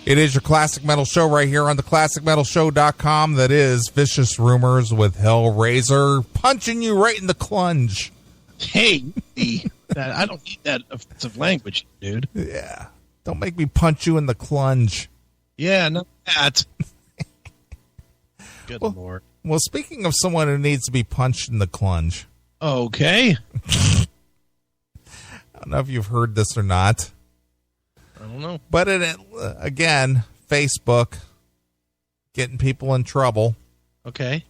It is your Classic Metal Show right here on the ClassicMetalShow.com. That is Vicious Rumors with Hellraiser punching you right in the clunge. Hey, I don't need that offensive language, dude. Yeah. Don't make me punch you in the clunge. Yeah, not that. Good Lord. Well, speaking of someone who needs to be punched in the clunge. Okay. I don't know if you've heard this or not. I don't know. But again, Facebook getting people in trouble. Okay.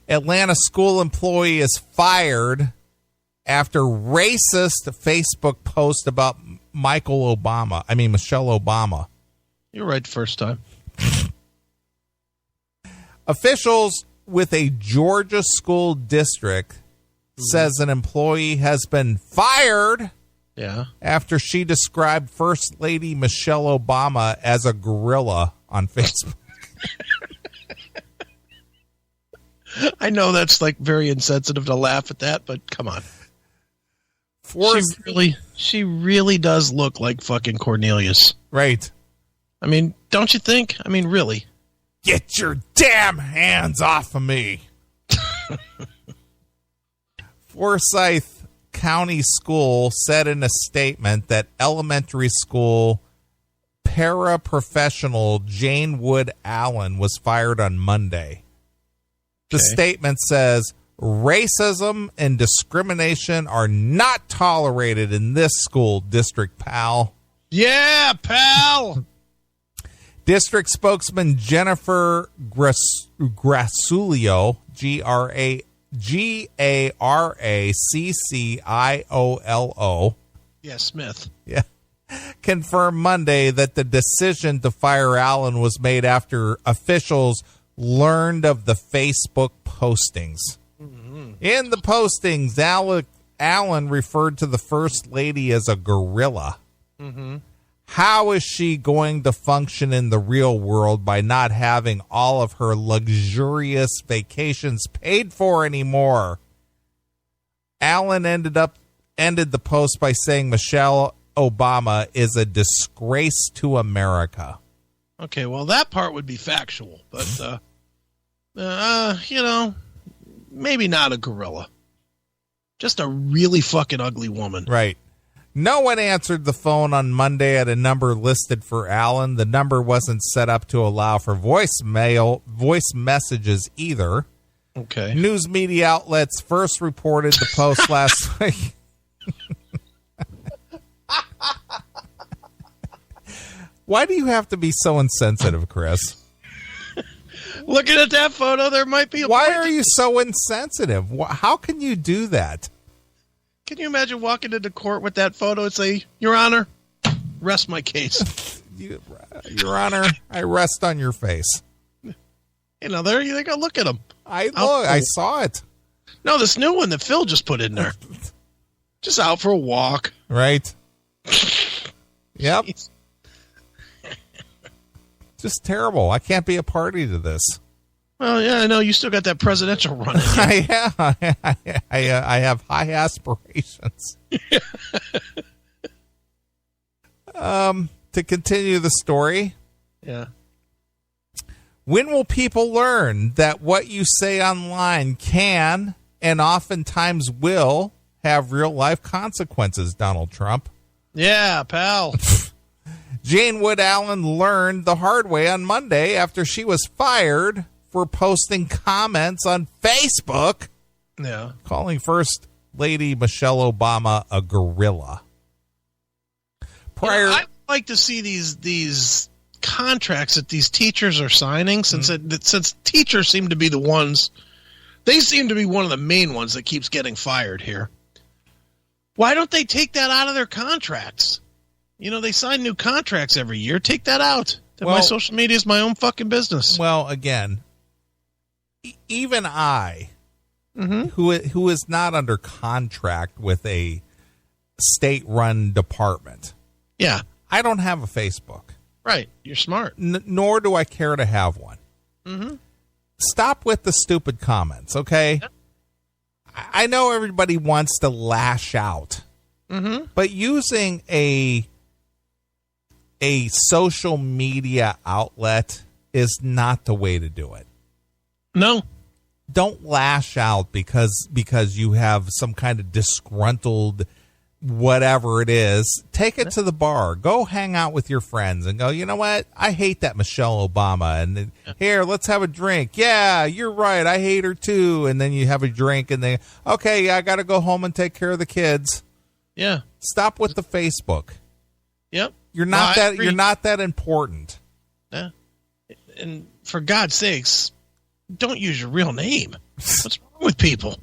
Atlanta school employee is fired after racist Facebook post about Michelle Obama. You're right the first time. Officials with a Georgia school district says an employee has been fired after she described First Lady Michelle Obama as a gorilla on Facebook. I know that's like very insensitive to laugh at that, but come on. She really does look like fucking Cornelius. Right. I mean, don't you think? I mean, really. Get your damn hands off of me. Forsyth County School said in a statement that elementary school paraprofessional Jane Wood Allen was fired on Monday. The statement says, racism and discrimination are not tolerated in this school district, pal. Yeah, pal. District spokesman Jennifer Grasulio, Garacciolo. Yeah, Smith. Yeah. Confirmed Monday that the decision to fire Allen was made after officials learned of the Facebook postings. Mm-hmm. In the postings, Allen referred to the First Lady as a gorilla. Mm-hmm. How is she going to function in the real world by not having all of her luxurious vacations paid for anymore? Allen ended the post by saying Michelle Obama is a disgrace to America. Okay, well, that part would be factual, but, maybe not a gorilla. Just a really fucking ugly woman. Right. No one answered the phone on Monday at a number listed for Allen. The number wasn't set up to allow for voice messages either. Okay. News media outlets first reported the post last week. Why do you have to be so insensitive, Chris? Looking at that photo, there might be a Why are you so insensitive? How can you do that? Can you imagine walking into court with that photo and say, Your Honor, rest my case? Your Honor, I rest on your face. There you go. Look at him. I saw it. No, this new one that Phil just put in there. Just out for a walk. Right. Yep. Jeez. Just terrible. I can't be a party to this. Well, yeah, I know. You still got that presidential run. I have high aspirations. To continue the story. Yeah. When will people learn that what you say online can and oftentimes will have real life consequences, Donald Trump? Yeah, pal. Jane Wood Allen learned the hard way on Monday after she was fired for posting comments on Facebook, calling First Lady Michelle Obama a gorilla. I'd like to see these contracts that these teachers are signing, since teachers seem to be the ones. They seem to be one of the main ones that keeps getting fired here. Why don't they take that out of their contracts? They sign new contracts every year. Take that out. My social media is my own fucking business. Well, again, even I, who is not under contract with a state-run department, I don't have a Facebook. Right. You're smart. Nor do I care to have one. Mm-hmm. Stop with the stupid comments, okay? Yep. I know everybody wants to lash out, but using a a social media outlet is not the way to do it. No. Don't lash out because you have some kind of disgruntled whatever it is. Take it to the bar. Go hang out with your friends and go, you know what? I hate that Michelle Obama. And here, let's have a drink. Yeah, you're right. I hate her too. And then you have a drink and then, okay, I got to go home and take care of the kids. Yeah. Stop with the Facebook. Yep. You're not that important. Yeah. And for God's sakes, don't use your real name. What's wrong with people?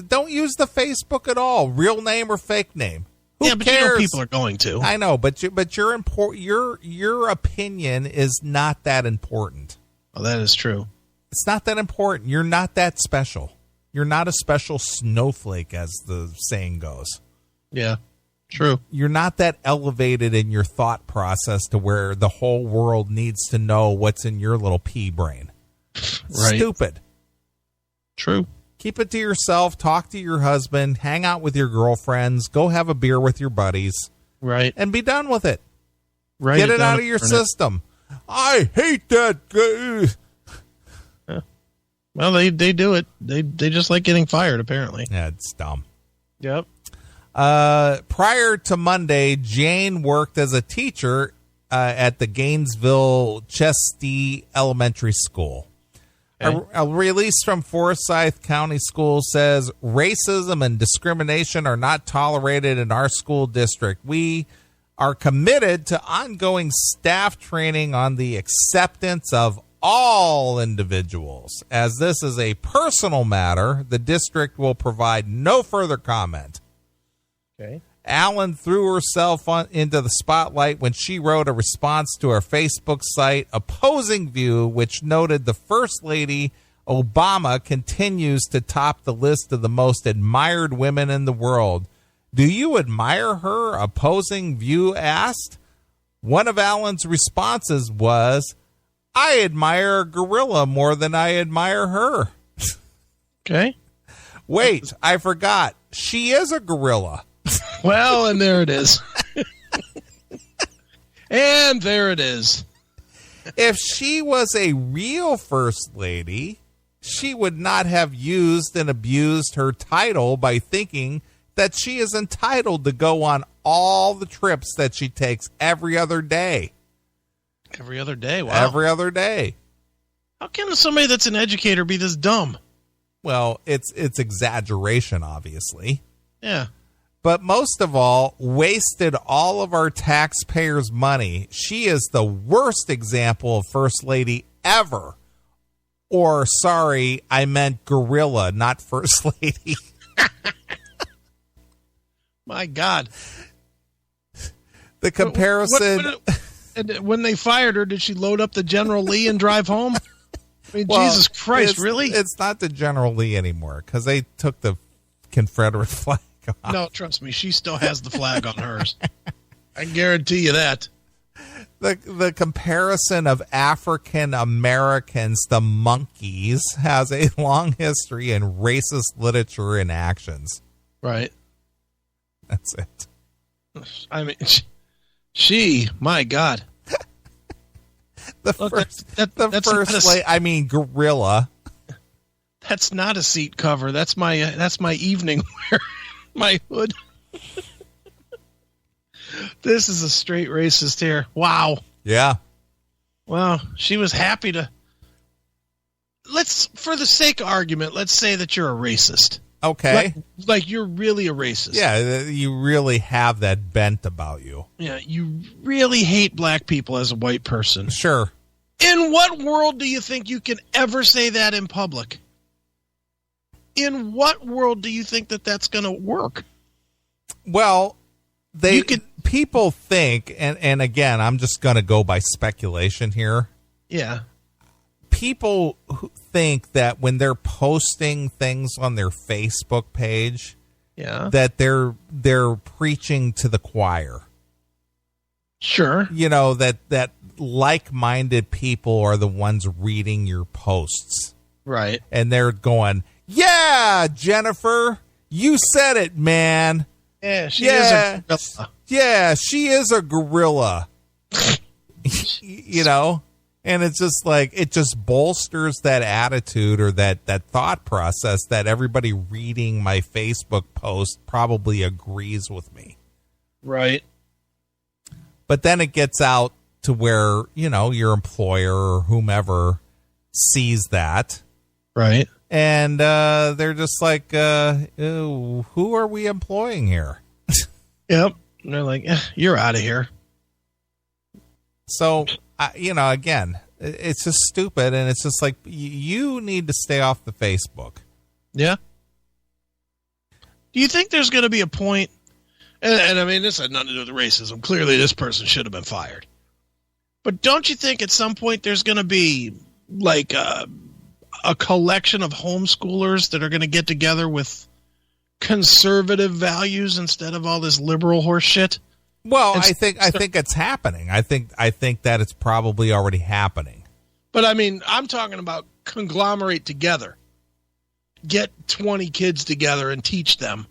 Don't use the Facebook at all, real name or fake name. Who but cares? You know people are going to. I know, but your opinion is not that important. Oh, that is true. It's not that important. You're not that special. You're not a special snowflake, as the saying goes. Yeah, true. You're not that elevated in your thought process to where the whole world needs to know what's in your little pea brain. Right. Stupid. True. Keep it to yourself. Talk to your husband. Hang out with your girlfriends. Go have a beer with your buddies. Right. And be done with it. Right. Get it out of your system. I hate that guy. Yeah. Well, they do it. They just like getting fired, apparently. Yeah, it's dumb. Yep. Prior to Monday, Jane worked as a teacher at the Gainesville Chesty Elementary School. Okay. A release from Forsyth County Schools says racism and discrimination are not tolerated in our school district. We are committed to ongoing staff training on the acceptance of all individuals. As this is a personal matter, the district will provide no further comment. Okay. Allen threw herself into the spotlight when she wrote a response to her Facebook site, Opposing View, which noted the First Lady Obama continues to top the list of the most admired women in the world. Do you admire her? Opposing View asked. One of Allen's responses was, I admire a gorilla more than I admire her. Okay. Wait, I forgot. She is a gorilla. Well, and there it is. And there it is. If she was a real first lady, she would not have used and abused her title by thinking that she is entitled to go on all the trips that she takes every other day. Every other day? Wow. Every other day. How can somebody that's an educator be this dumb? Well, it's exaggeration, obviously. Yeah. But most of all, wasted all of our taxpayers' money. She is the worst example of First Lady ever. Or, sorry, I meant gorilla, not First Lady. My God. The comparison... When they fired her, did she load up the General Lee and drive home? I mean, well, Jesus Christ, really? It's not the General Lee anymore because they took the Confederate flag off. No, trust me, she still has the flag on hers. I guarantee you that. The comparison of African Americans to monkeys has a long history in racist literature and actions. Right. That's it. I mean, my God. The first lady, I mean, gorilla. That's not a seat cover. That's my evening wear. My hood. This is a straight racist here. Wow. Yeah. Well, she was happy to. For the sake of argument, let's say that you're a racist. Okay. Like you're really a racist. Yeah, you really have that bent about you. Yeah, you really hate black people as a white person. Sure. In what world do you think you can ever say that in public? In what world do you think that that's going to work? Well, people think, and again, I'm just going to go by speculation here. Yeah. People who think that when they're posting things on their Facebook page, that they're preaching to the choir. Sure. You know, that like-minded people are the ones reading your posts. Right. And they're going, yeah, Jennifer, you said it, man. Yeah, she is a gorilla. Yeah, she is a gorilla. you know, and it's just like, it just bolsters that attitude or that thought process that everybody reading my Facebook post probably agrees with me. Right. But then it gets out to where, you know, your employer or whomever sees that. Right. And they're just like, ew, who are we employing here? Yep. And they're like, you're out of here. So, you know, again, it's just stupid. And it's just like, you need to stay off the Facebook. Yeah. Do you think there's going to be a point? And I mean, this had nothing to do with racism. Clearly, this person should have been fired. But don't you think at some point there's going to be like a collection of homeschoolers that are going to get together with conservative values instead of all this liberal horse shit? Well, I think it's happening. I think that it's probably already happening. But I mean, I'm talking about conglomerate together. Get 20 kids together and teach them,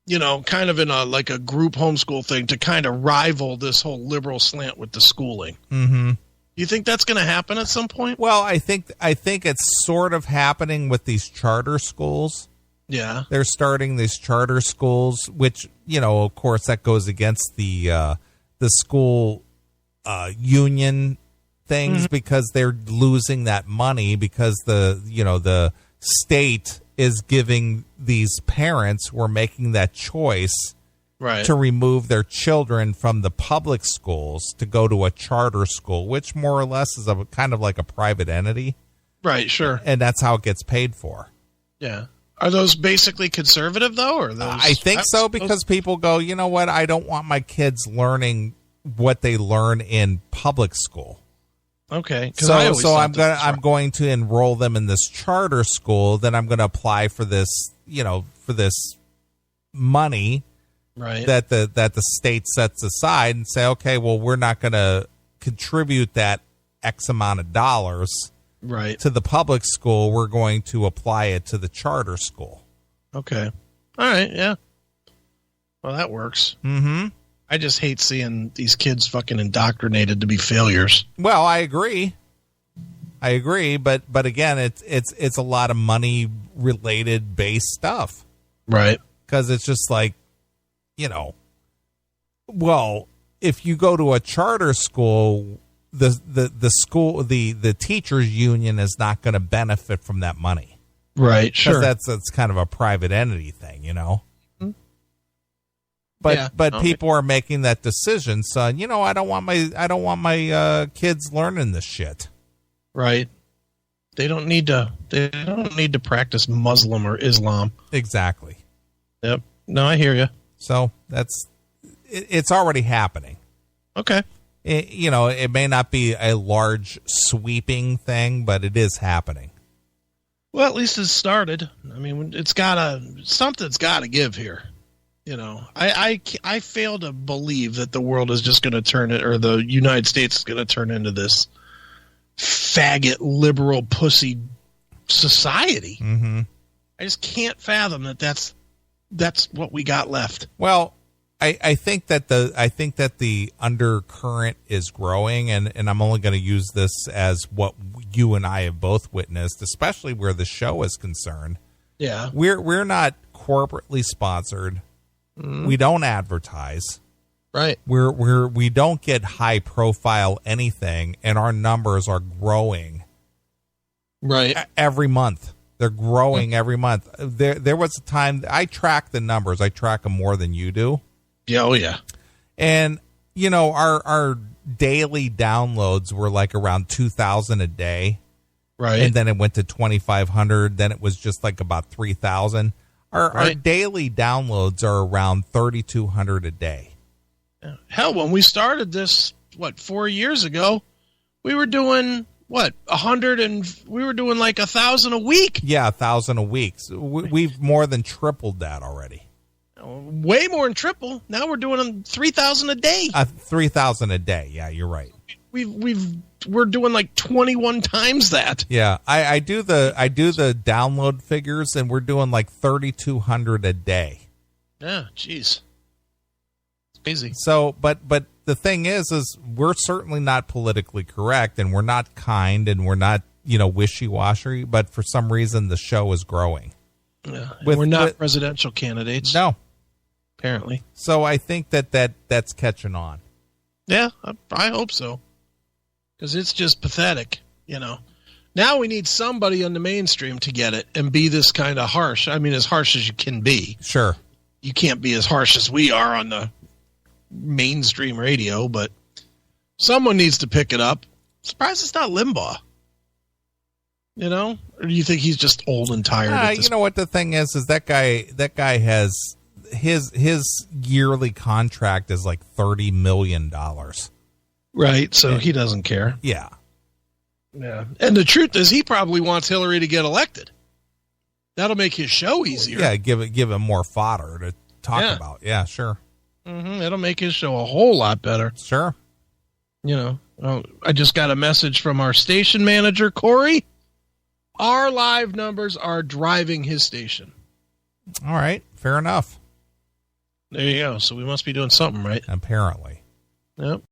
you know, kind of in a like a group homeschool thing to kind of rival this whole liberal slant with the schooling. Mm-hmm. You think that's going to happen at some point? Well, I think it's sort of happening with these charter schools. Yeah. They're starting these charter schools, which, you know, of course, that goes against the school union things, mm-hmm. because they're losing that money because the state is giving these parents who are making that choice, right, to remove their children from the public schools to go to a charter school, which more or less is a kind of like a private entity. Right, sure. And that's how it gets paid for. Yeah. Are those basically conservative, though? Or those? I think so, because people go, you know what? I don't want my kids learning what they learn in public school. Okay. So I'm going to enroll them in this charter school. Then I'm going to apply for this, for this money, right, that the state sets aside and say, okay, well, we're not going to contribute that X amount of dollars, right, to the public school. We're going to apply it to the charter school. Okay. All right. Yeah. Well, that works. Mm-hmm. I just hate seeing these kids fucking indoctrinated to be failures. Well, I agree, but again, it's a lot of money related based stuff, right? Because it's just like, well, if you go to a charter school, the school, the teachers union is not going to benefit from that money, right? Sure, that's kind of a private entity thing, But people are making that decision, son. I don't want my kids learning this shit. Right. They don't need to practice Muslim or Islam. Exactly. Yep. No, I hear you. So it's already happening. Okay. It may not be a large sweeping thing, but it is happening. Well, at least it's started. I mean, something's got to give here. I fail to believe that the world is just going to turn it, or the United States is going to turn into this faggot liberal pussy society. Mm-hmm. I just can't fathom that's what we got left. Well, I think that the undercurrent is growing, and I'm only going to use this as what you and I have both witnessed, especially where the show is concerned. Yeah, we're not corporately sponsored. We don't advertise. Right. We don't get high profile anything, and our numbers are growing. Right. Every month. They're growing every month. There was a time I track the numbers. I track them more than you do. Yeah, oh yeah. And our daily downloads were like around 2,000 a day. Right. And then it went to 2,500, then it was just like about 3,000. Our daily downloads are around 3,200 a day. Hell, when we started this, 4 years ago, we were doing 100, and we were doing like 1,000 a week. Yeah, 1,000 a week. So we've more than tripled that already. Way more than triple. Now we're doing 3,000 a day. 3,000 a day. Yeah, you're right. We're doing like 21 times that. Yeah, I do the download figures, and we're doing like 3,200 a day. Yeah, jeez, it's crazy. So, but the thing is we're certainly not politically correct, and we're not kind, and we're not, wishy-washy, but for some reason the show is growing. Yeah, we're not presidential candidates. No. Apparently. So I think that's catching on. Yeah, I hope so. Because it's just pathetic, Now we need somebody on the mainstream to get it and be this kind of harsh. I mean, as harsh as you can be. Sure. You can't be as harsh as we are on the mainstream radio, but someone needs to pick it up. Surprised it's not Limbaugh. Or do you think he's just old and tired at this You know what the thing is that guy has his yearly contract is like $30 million. Right, so he doesn't care. Yeah. Yeah. And the truth is he probably wants Hillary to get elected. That'll make his show easier. Yeah, give him more fodder to talk about. Yeah, sure. Mm-hmm. It'll make his show a whole lot better. Sure. I just got a message from our station manager, Corey. Our live numbers are driving his station. All right, fair enough. There you go. So we must be doing something right. Apparently. Yep.